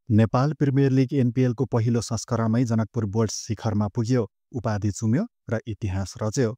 Nepal premier league एनपिएलको पहिलो संस्करणमै Janakpur bolt शिखरमा पुग्यो, उपाधि चुम्यो र इतिहास रच्यो।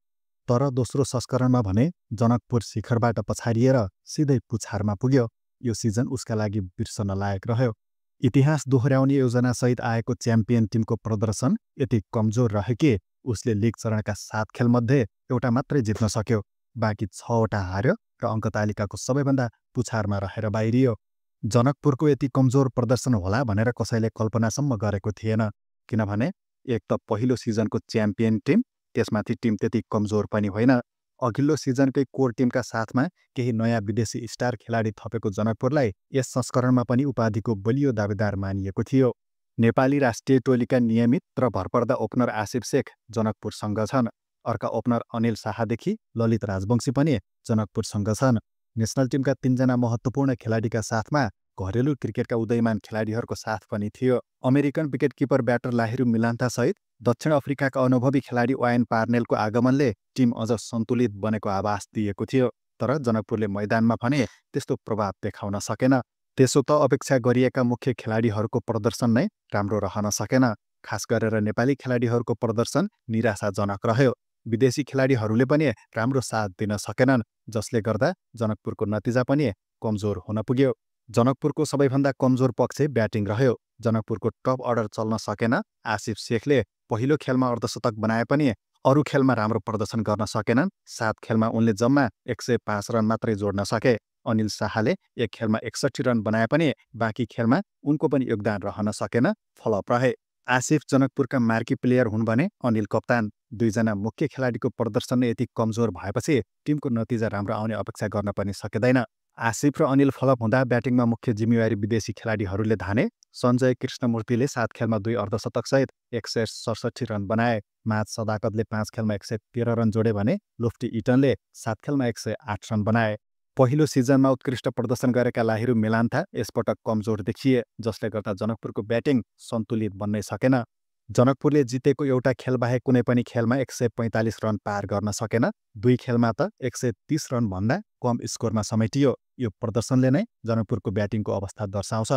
तर दोस्रो संस्करणमा भने जनकपुर शिखरबाट पछारिएर सिधै पुछारमा पुग्यो। यो सिजन उसका लागि बिर्सन लायक रह्यो। इतिहास दोहोर्याउने योजनासहित आएको च्याम्पियन टिमको प्रदर्शन यति कमजोर रह्यो कि उसले लिग चरणका 7 खेलमध्ये एउटा मात्रै जित्न सक्यो। बाँकी 6वटा हार्यो र अङ्कतालिकाको सबैभन्दा पुछारमा रहेर बाहिरियो। जनकपुरको यति कमजोर प्रदर्शन होला भनेर कसैले कल्पनासम्म गरेको थिएन, किनभने एक त पहिलो सिजनको च्याम्पियन टिम, त्यसमाथि टिम त्यति कमजोर पनि होइन। अघिल्लो सिजनकै कोर टिमका साथमा केही नयाँ विदेशी स्टार खेलाडी थपेको जनकपुरलाई यस संस्करणमा पनि उपाधिको बलियो दावेदार मानिएको थियो। नेपाली राष्ट्रिय टोलीका नियमित र भरपर्दा ओपनर आसिफ शेख जनकपुरसँग छन्। अर्का ओपनर अनिल शाहदेखि ललित राजवंशी पनि जनकपुरसँग छन्। नेसनल टिमका 3 जना महत्त्वपूर्ण खेलाडीका साथमा घरेलु क्रिकेटका उदयमान खेलाडीहरूको साथ पनि थियो। अमेरिकन विकेटकिपर ब्याटर लाहिरू मिलान्थासहित दक्षिण अफ्रिकाका अनुभवी खेलाडी वायन पार्नेलको आगमनले टिम अझ सन्तुलित बनेको आभास दिएको थियो। तर जनकपुरले मैदानमा भने त्यस्तो प्रभाव देखाउन सकेन। त्यसो त अपेक्षा गरिएका मुख्य खेलाडीहरूको प्रदर्शन नै राम्रो रहन सकेन। खास गरेर नेपाली खेलाडीहरूको प्रदर्शन निराशाजनक रह्यो। विदेशी खेलाडीहरूले पनि राम्रो साथ दिन सकेनन्, जसले गर्दा जनकपुरको नतिजा पनि कमजोर हुन पुग्यो। जनकपुरको सबैभन्दा कमजोर पक्ष ब्याटिङ रह्यो। जनकपुरको टप अर्डर चल्न सकेन। आसिफ शेखले पहिलो खेलमा अर्धशतक बनाए पनि अरू खेलमा राम्रो प्रदर्शन गर्न सकेनन्। 7 खेलमा उनले जम्मा 105 रन मात्रै जोड्न सके। अनिल शाहले एक खेलमा 61 रन बनाए पनि बाँकी खेलमा उनको पनि योगदान रहन सकेन, फ्लप रहे। आसिफ जनकपुरका मार्की प्लेयर हुन् भने अनिल कप्तान। 2 जना मुख्य खेलाडीको प्रदर्शन यति कमजोर भएपछि टिमको नतिजा राम्रो आउने अपेक्षा गर्न पनि सकिँदैन। आसिफ र अनिल फ्लप हुँदा ब्याटिङमा मुख्य जिम्मेवारी विदेशी खेलाडीहरूले धाने। सञ्जय कृष्णमूर्तिले 7 खेलमा 2 अर्धशतकसहित 167 रन बनाए। माज सदाकतले 5 खेलमा 113 रन जोडे भने लोफ्टी इटनले 7 खेलमा 108 रन बनाए। पहिलो सिजनमा उत्कृष्ट प्रदर्शन गरेका लाहिरू मिलान्था यसपटक कमजोर देखिए, जसले गर्दा जनकपुरको ब्याटिङ सन्तुलित बन्नै सकेन। जनकपुरले जितेको एउटा खेलबाहेक कुनै पनि खेलमा 145 रन पार गर्न सकेन। 2 खेलमा त 130 रन भन्दा कम स्कोरमा समेटियो। यो प्रदर्शनले नै जनकपुरको ब्याटिङको अवस्था दर्शाउँछ।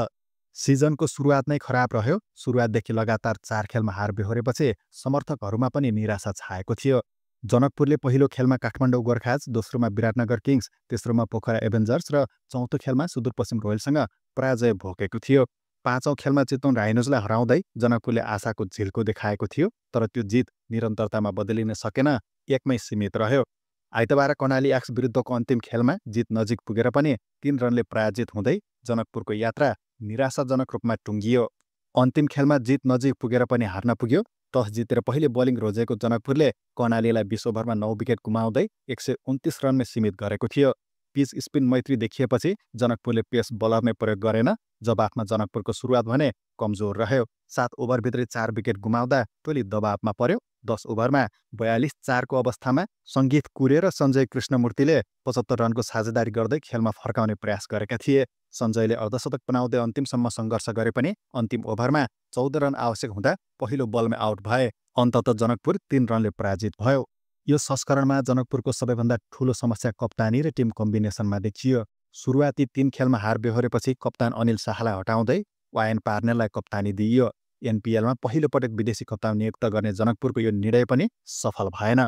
सिजनको सुरुवात नै खराब रह्यो। सुरुवातदेखि लगातार 4 खेलमा हार बेहोरेपछि समर्थकहरूमा पनि निराशा छाएको थियो। जनकपुरले पहिलो खेलमा काठमाडौँ गोर्खाज, दोस्रोमा विराटनगर किङ्स, तेस्रोमा पोखरा एभेन्जर्स र चौथो खेलमा सुदूरपश्चिम रोयलसँग पराजय भोगेको थियो। 5औं खेलमा चितवन राइनोजलाई हराउँदै जनकपुरले आशाको झिल्को देखाएको थियो, तर त्यो जित निरन्तरतामा बदलिन सकेन, एकमै सीमित रह्यो। आइतबार कर्णाली एक्स विरुद्धको अन्तिम खेलमा जित नजिक पुगेर पनि 3 रनले पराजित हुँदै जनकपुरको यात्रा निराशाजनक रूपमा टुङ्गियो। अन्तिम खेलमा जित नजिक पुगेर पनि हार्न पुग्यो। टस जितेर पहिले बोलिङ रोजेको जनकपुरले कर्णालीलाई 20 ओभरमा 9 विकेट गुमाउँदै 129 रनमै सीमित गरेको थियो। पिच स्पिन मैत्री देखिएपछि जनकपुरले पेस बलर नै प्रयोग गरेन। जवाफमा जनकपुरको सुरुवात भने कमजोर रह्यो। 7 ओभरभित्रै 4 विकेट गुमाउँदा टोली दबावमा पर्यो। 10 ओभरमा 42-4 को अवस्थामा सङ्गीत कुरे र सञ्जय कृष्णमूर्तिले 75 रनको साझेदारी गर्दै खेलमा फर्काउने प्रयास गरेका थिए। सञ्जयले अर्धशतक बनाउँदै अन्तिमसम्म सङ्घर्ष गरे पनि अन्तिम ओभरमा 14 रन आवश्यक हुँदा पहिलो बलमै आउट भए। अन्ततः जनकपुर 3 रनले पराजित भयो। यो संस्करणमा जनकपुरको सबैभन्दा ठूलो समस्या कप्तानी र टिम कम्बिनेसनमा देखियो। सुरुवाती 3 खेलमा हार बेहोरेपछि कप्तान अनिल शाहलाई हटाउँदै वायन पार्नेललाई कप्तानी दिइयो। एनपिएलमा पहिलो पटक विदेशी कप्तान नियुक्त गर्ने जनकपुरको यो निर्णय पनि सफल भएन।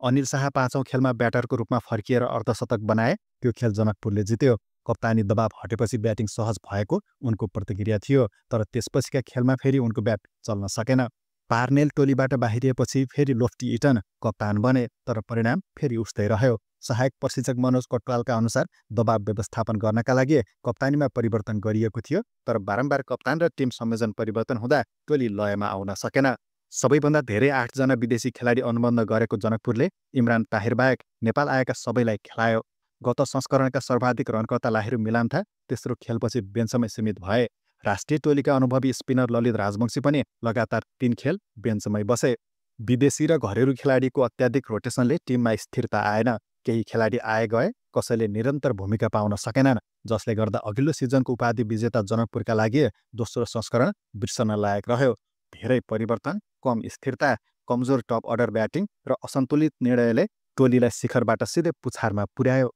अनिल शाह 5औं खेलमा ब्याटरको रूपमा फर्किएर अर्धशतक बनाए। त्यो खेल जनकपुरले जित्यो। कप्तानी दबाव हटेपछि ब्याटिङ सहज भएको उनको प्रतिक्रिया थियो, तर त्यसपछिका खेलमा फेरि उनको ब्याट चल्न सकेन। पार्नेल टोलीबाट बाहिरिएपछि फेरि लोफ्टी इटन कप्तान बने, तर परिणाम फेरि उस्तै रह्यो। सहायक प्रशिक्षक मनोज कटवालका अनुसार दबाव व्यवस्थापन गर्नका लागि कप्तानीमा परिवर्तन गरिएको थियो, तर बारम्बार कप्तान र टिम संयोजन परिवर्तन हुँदा टोली लयमा आउन सकेन। सबैभन्दा धेरै 8 जना विदेशी खेलाडी अनुबन्ध गरेको जनकपुरले इमरान ताहिर बाहेक नेपाल आएका सबैलाई खेलायो। गत संस्करणका सर्वाधिक रनकर्ता लाहिरू मिलान्था तेस्रो खेलपछि बेन्चमै सीमित भए। राष्ट्रिय टोलीका अनुभवी स्पिनर ललित राजवंशी पनि लगातार 3 खेल बेन्चमै बसे। विदेशी र घरेलु खेलाडीको अत्याधिक रोटेसनले टिममा स्थिरता आएन। केही खेलाडी आए गए, कसैले निरन्तर भूमिका पाउन सकेनन्, जसले गर्दा अघिल्लो सिजनको उपाधि विजेता जनकपुरका लागि दोस्रो संस्करण बिर्सन लायक रह्यो। धेरै परिवर्तन, कम स्थिरता, कमजोर टप अर्डर ब्याटिङ र असन्तुलित निर्णयले टोलीलाई शिखरबाट सिधै पुछारमा पुर्यायो।